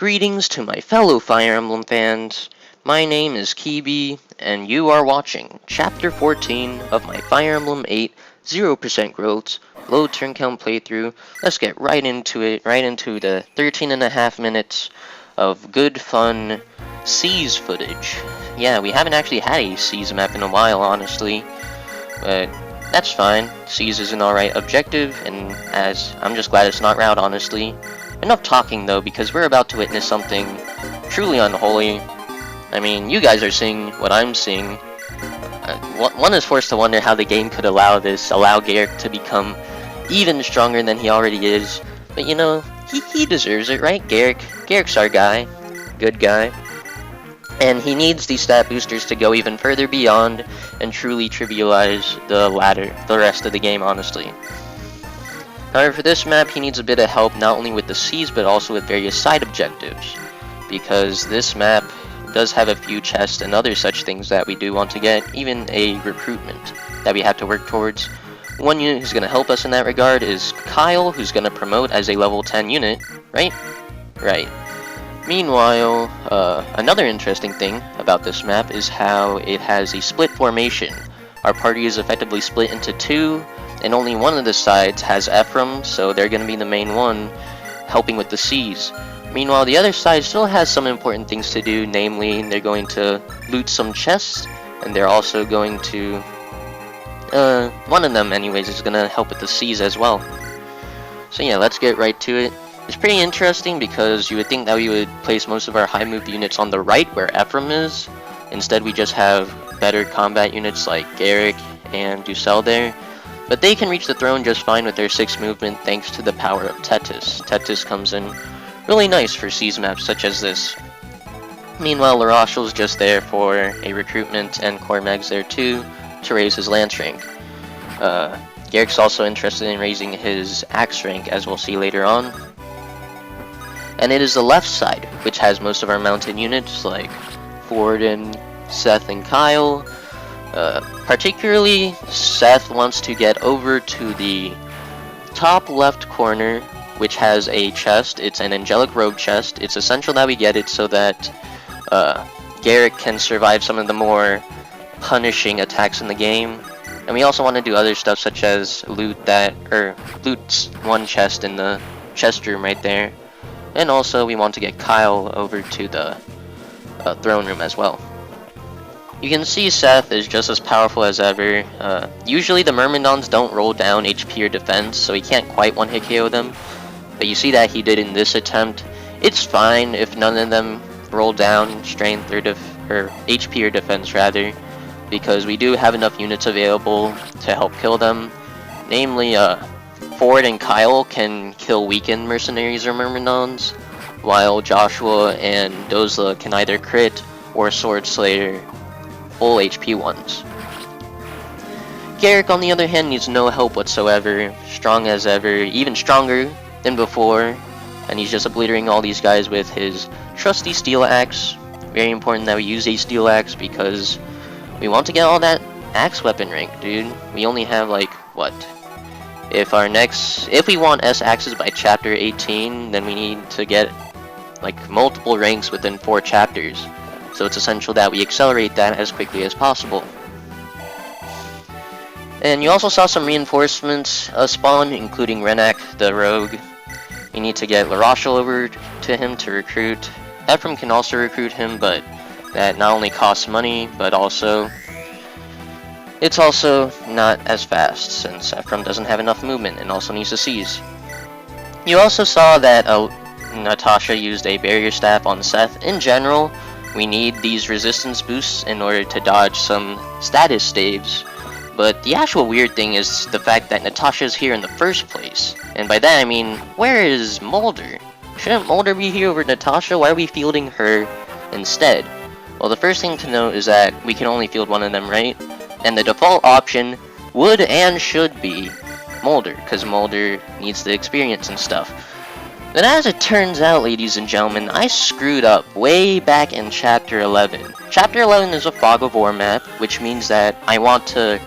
Greetings to my fellow Fire Emblem fans. My name is Kibi, and you are watching Chapter 14 of my Fire Emblem 8 0% Growths low turn count playthrough. Let's get right into it, right into the 13.5 minutes of good fun seas footage. Yeah, we haven't actually had a seas map in a while, honestly, but that's fine. Seas is an alright objective, and as I'm just glad it's not route, honestly. Enough talking though, because we're about to witness something truly unholy. I mean, you guys are seeing what I'm seeing. One is forced to wonder how the game could allow Gerik to become even stronger than he already is. But you know, he deserves it, right? Gerik's our guy. Good guy. And he needs these stat boosters to go even further beyond and truly trivialize the rest of the game, honestly. However, for this map, he needs a bit of help not only with the seas, but also with various side objectives. Because this map does have a few chests and other such things that we do want to get, even a recruitment that we have to work towards. One unit who's going to help us in that regard is Kyle, who's going to promote as a level 10 unit, right? Right. Meanwhile, another interesting thing about this map is how it has a split formation. Our party is effectively split into two, and only one of the sides has Ephraim, so they're going to be the main one, helping with the seas. Meanwhile, the other side still has some important things to do, namely, they're going to loot some chests, and they're also going to, one of them anyways is going to help with the seas as well. So yeah, let's get right to it. It's pretty interesting because you would think that we would place most of our high move units on the right where Ephraim is. Instead, we just have better combat units like Gerik and Duessel there. But they can reach the throne just fine with their 6 movement thanks to the power of Tetis. Tetis comes in really nice for seas maps such as this. Meanwhile, Larashal's just there for a recruitment, and Cormag's there too to raise his lance rank. Gerik's also interested in raising his axe rank, as we'll see later on. And it is the left side, which has most of our mounted units like Ford and Seth and Kyle. Particularly, Seth wants to get over to the top left corner, which has a chest. It's an angelic robe chest. It's essential that we get it so that Gerik can survive some of the more punishing attacks in the game. And we also want to do other stuff such as loot one chest in the chest room right there. And also we want to get Kyle over to the throne room as well. You can see Seth is just as powerful as ever. Usually the Myrmidons don't roll down HP or defense, so he can't quite one-hit KO them. But you see that he did in this attempt. It's fine if none of them roll down strength or HP or defense rather, because we do have enough units available to help kill them. Namely, Ford and Kyle can kill weakened mercenaries or Myrmidons, while Joshua and Dozla can either crit or sword slayer full HP ones. Gerik, on the other hand, needs no help whatsoever, strong as ever, even stronger than before, and he's just obliterating all these guys with his trusty steel axe. Very important that we use a steel axe because we want to get all that axe weapon rank, dude. We only have like, what? If we want S axes by chapter 18, then we need to get like multiple ranks within 4 chapters. So it's essential that we accelerate that as quickly as possible. And you also saw some reinforcements spawn, including Rennac, the rogue. You need to get Larashal over to him to recruit. Ephraim can also recruit him, but that not only costs money, but also it's also not as fast since Ephraim doesn't have enough movement and also needs to seize. You also saw that Natasha used a barrier staff on Seth. In general, we need these resistance boosts in order to dodge some status staves. But the actual weird thing is the fact that Natasha is here in the first place. And by that I mean, where is Moulder? Shouldn't Moulder be here over Natasha? Why are we fielding her instead? Well, the first thing to note is that we can only field one of them, right? And the default option would and should be Moulder, because Moulder needs the experience and stuff. But as it turns out, ladies and gentlemen, I screwed up way back in Chapter 11. Chapter 11 is a Fog of War map, which means that I want to...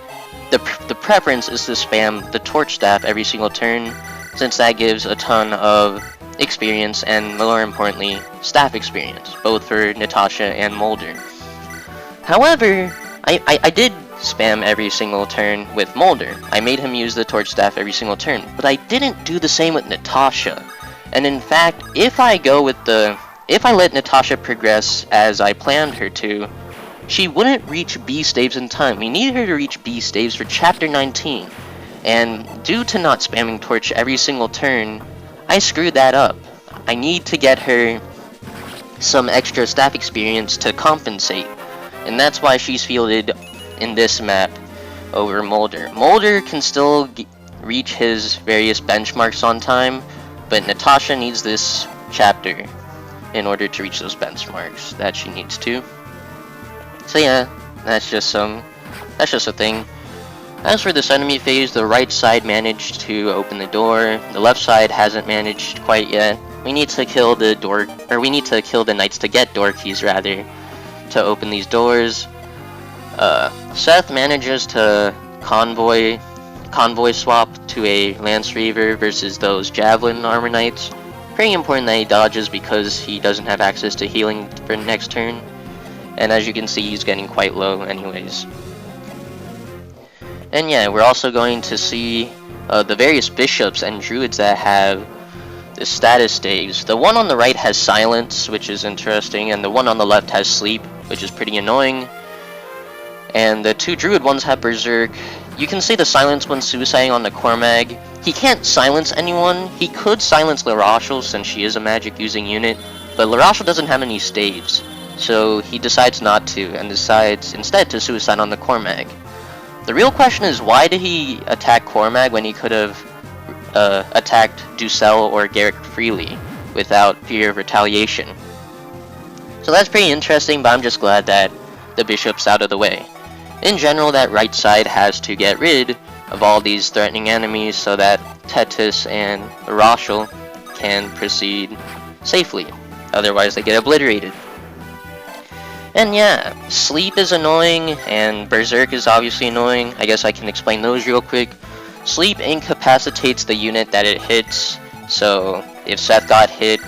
The preference is to spam the Torch Staff every single turn, since that gives a ton of experience, and more importantly, staff experience, both for Natasha and Moulder. However, I did spam every single turn with Moulder. I made him use the torch staff every single turn, but I didn't do the same with Natasha. And in fact, if I let Natasha progress as I planned her to, she wouldn't reach B Staves in time. We needed her to reach B Staves for Chapter 19. And due to not spamming torch every single turn, I screwed that up. I need to get her some extra staff experience to compensate. And that's why she's fielded in this map over Moulder. Moulder can still reach his various benchmarks on time, but Natasha needs this chapter in order to reach those benchmarks that she needs to. So yeah, that's just a thing. As for this enemy phase, the right side managed to open the door. The left side hasn't managed quite yet. We need to kill the knights to get door keys rather, to open these doors. Seth manages to convoy swap to a Lance Reaver versus those Javelin Armor Knights. Pretty important that he dodges because he doesn't have access to healing for next turn. And as you can see, he's getting quite low anyways. And yeah, we're also going to see the various bishops and druids that have the status staves. The one on the right has silence, which is interesting, and the one on the left has sleep, which is pretty annoying. And the two druid ones have berserk. You can see the silence one suiciding on the Cormag. He can't silence anyone. He could silence Larashel since she is a magic using unit, but Larashel doesn't have any staves, so he decides not to, and decides instead to suicide on the Cormag. The real question is, why did he attack Cormag when he could have attacked Duessel or Gerik freely without fear of retaliation? So that's pretty interesting, but I'm just glad that the bishop's out of the way. In general, that right side has to get rid of all these threatening enemies so that Tetis and Larashel can proceed safely. Otherwise, they get obliterated. And yeah, sleep is annoying, and berserk is obviously annoying. I guess I can explain those real quick. Sleep incapacitates the unit that it hits, so if Seth got hit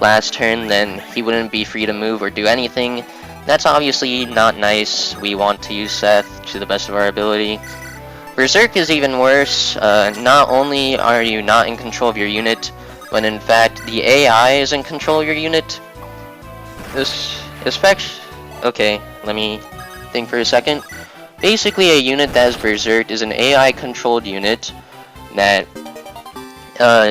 last turn, then he wouldn't be free to move or do anything. That's obviously not nice. We want to use Seth to the best of our ability. Berserk is even worse. Not only are you not in control of your unit, but in fact the AI is in control of your unit. Okay, let me think for a second. Basically, a unit that is berserked is an AI-controlled unit that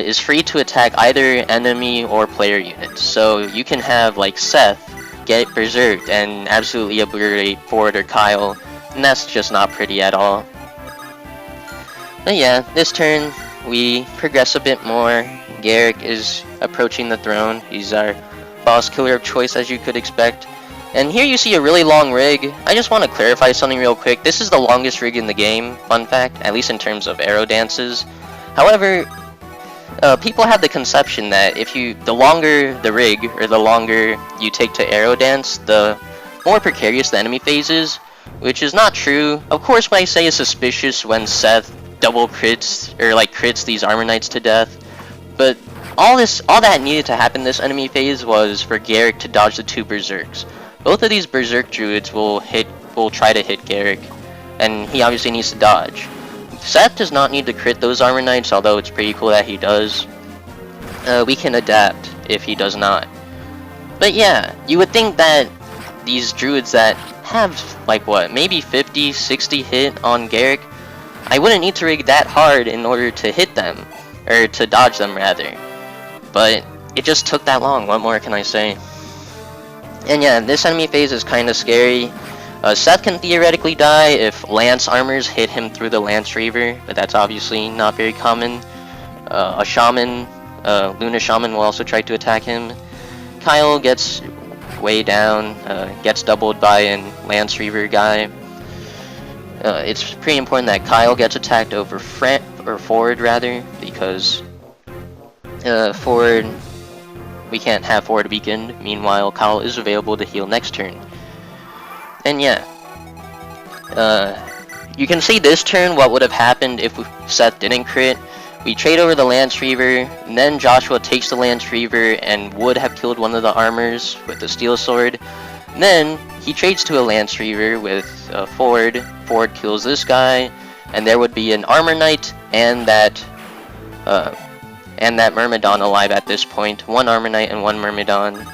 is free to attack either enemy or player units. So you can have, like, Seth get berserked and absolutely obliterate Ford or Kyle, and that's just not pretty at all. But yeah, this turn we progress a bit more. Gerik is approaching the throne. He's our boss killer of choice, as you could expect. And here you see a really long rig. I just want to clarify something real quick. This is the longest rig in the game, fun fact, at least in terms of arrow dances. However, people have the conception that the longer the rig, or the longer you take to arrow dance, the more precarious the enemy phase is, which is not true. Of course, what I say is suspicious when Seth double crits, or like crits these armor knights to death, but all that needed to happen this enemy phase was for Gerik to dodge the two berserks. Both of these Berserk Druids will try to hit Gerik, and he obviously needs to dodge. Seth does not need to crit those armor knights, although it's pretty cool that he does. We can adapt if he does not. But yeah, you would think that these druids that have, like what, maybe 50, 60 hit on Gerik, I wouldn't need to rig that hard in order to hit them, or to dodge them rather. But it just took that long, what more can I say? And yeah, this enemy phase is kinda scary. Seth can theoretically die if Lance armors hit him through the Lance Reaver, but that's obviously not very common. A Shaman, Luna Shaman will also try to attack him. Kyle gets way down, gets doubled by a Lance Reaver guy. It's pretty important that Kyle gets attacked over forward rather, because forward, we can't have forward weakened. Meanwhile, Kyle is available to heal next turn. And yeah, you can see this turn what would have happened if Seth didn't crit. We trade over the Lance Reaver, and then Joshua takes the Lance Reaver and would have killed one of the armors with the Steel Sword. And then he trades to a Lance Reaver with Ford. Ford kills this guy, and there would be an Armor Knight and that Myrmidon alive at this point. One Armor Knight and one Myrmidon.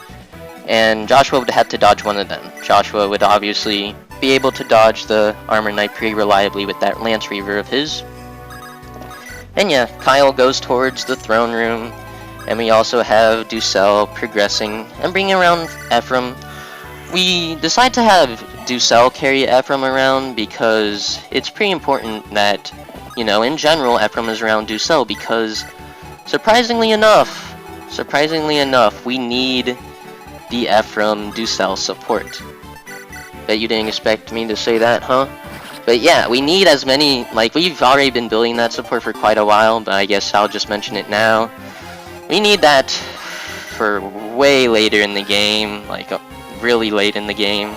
And Joshua would have to dodge one of them. Joshua would obviously be able to dodge the Armor Knight pretty reliably with that Lance Reaver of his. And yeah, Kyle goes towards the throne room, and we also have Duessel progressing and bringing around Ephraim. We decide to have Duessel carry Ephraim around because it's pretty important that, you know, in general, Ephraim is around Duessel because, surprisingly enough, we need the Ephraim Duessel support. Bet you didn't expect me to say that, huh? But yeah, we need as many, like, we've already been building that support for quite a while, but I guess I'll just mention it now. We need that for way later in the game, like, really late in the game.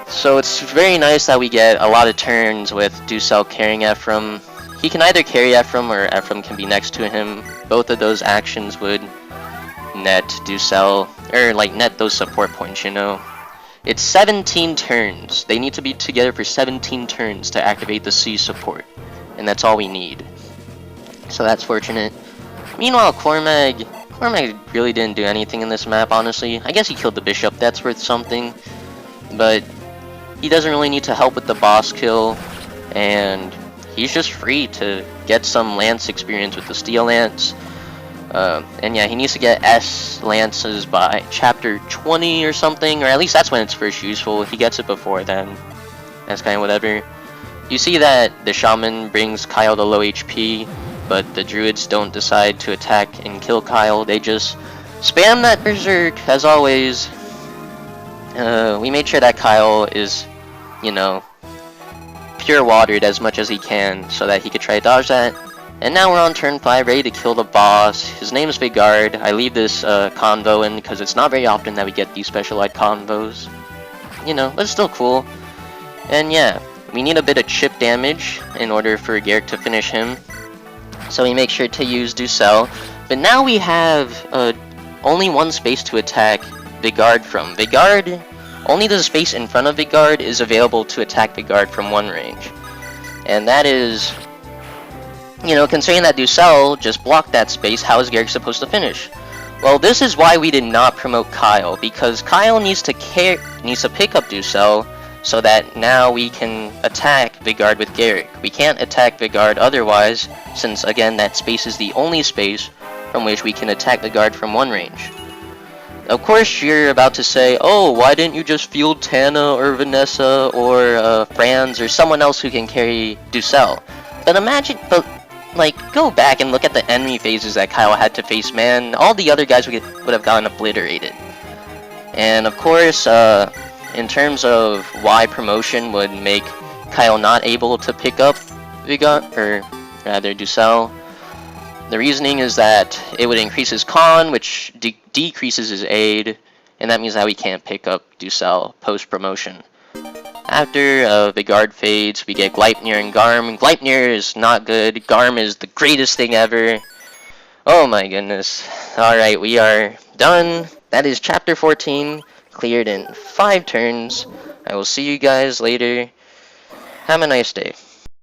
So it's very nice that we get a lot of turns with Duessel carrying Ephraim. He can either carry Ephraim or Ephraim can be next to him. Both of those actions would net Duessel, or like net those support points, you know. It's 17 turns. They need to be together for 17 turns to activate the C support. And that's all we need. So that's fortunate. Meanwhile, Cormag really didn't do anything in this map, honestly. I guess he killed the bishop. That's worth something. But he doesn't really need to help with the boss kill. And he's just free to get some lance experience with the steel lance. And yeah, he needs to get S lances by chapter 20 or something, or at least that's when it's first useful. If he gets it before then, that's kind of whatever. You see that the Shaman brings Kyle to low HP, but the Druids don't decide to attack and kill Kyle. They just spam that Berserk, as always. We made sure that Kyle is, you know, pure watered as much as he can, so that he could try to dodge that. And now we're on turn 5, ready to kill the boss. His name is Vigard. I leave this convo in because it's not very often that we get these specialized convos. You know, but it's still cool. And yeah, we need a bit of chip damage in order for Gerik to finish him. So we make sure to use Duessel. But now we have only one space to attack Vigard from. Vigard, only the space in front of Vigard is available to attack Vigard from one range. And that is, you know, considering that Duessel just blocked that space, how is Gerik supposed to finish? Well, this is why we did not promote Kyle, because Kyle needs to pick up Duessel so that now we can attack Vigard with Gerik. We can't attack Vigard otherwise, since again that space is the only space from which we can attack Vigard from one range. Of course, you're about to say, oh, why didn't you just field Tana or Vanessa or Franz or someone else who can carry Duessel? But imagine, like, go back and look at the enemy phases that Kyle had to face, man. All the other guys would have gotten obliterated. And of course, in terms of why promotion would make Kyle not able to pick up Vigard, or rather Duessel, the reasoning is that it would increase his con, which decreases his aid, and that means that we can't pick up Duessel post-promotion. After Vigard fades, we get Gleipnir and Garm. Gleipnir is not good. Garm is the greatest thing ever. Oh my goodness. Alright, we are done. That is chapter 14, cleared in 5 turns. I will see you guys later. Have a nice day.